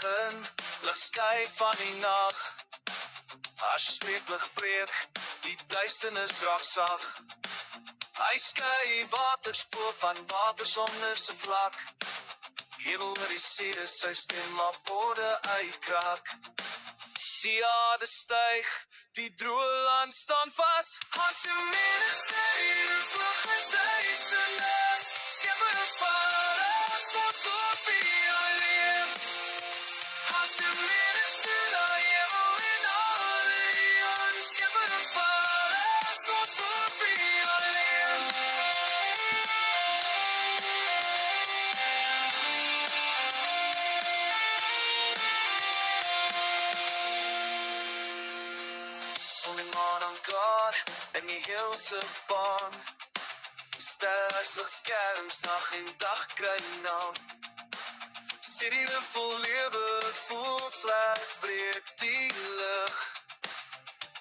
begin, lig skei van die nag. As jy spreeklig breek, die duisternis raak sag. Hy skei waterspoor van waters onder sy vlak. Hemel oor die see, sy stem op borde uitkraak. Die aarde styg, die droë land staan vas. As jy mense hier op duisternis, skepper van alles wat voor vir jou leef. As jy mense daar hemel en aarde, skepper van alles wat voor vir jou leef. Son en maan aan God, in die helse baan. Sterre lig skerms, nag en dag kry naam. Sê die lucht vol lewe, vol vlek, breek die lig.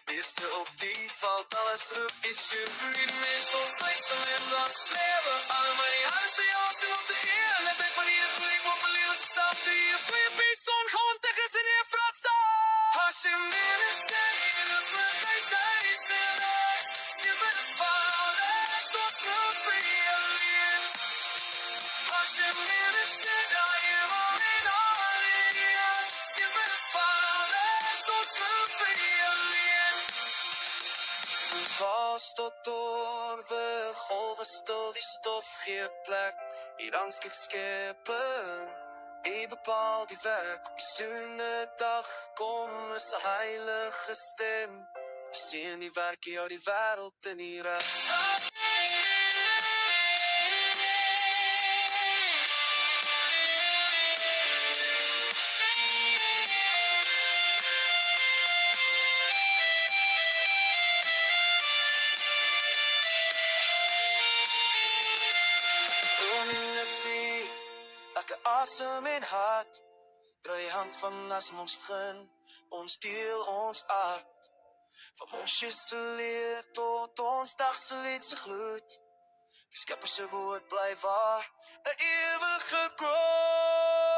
Beeste op die valt, alles roep, is jy die mens vol vlees en leem dan slewe. Al my huis en jans en om te gee, net hy van die gloei, maar van lewe stap, die vleie beest ongehandig is in die fratsa. As jy mense hier op my duisternis, skepper van alles wat voor vir jou leef. As jy mense daar hemel en aarde, skepper van alles wat voor vir jou leef. Van vaas tot dorwe, golwe stil die stof gee plek. Hier angskik skepping, hy bepaal die werk. Op die soene dag kom is 'n heilige stem. Jy sien die werk jou die wêreld in die reg. Elke asem en hart, draai hand van as ons begin, ons deel ons aard. Van ons leer tot ons dag se lied se gloed. Die skepper se woord bly waar, 'n ewige groot.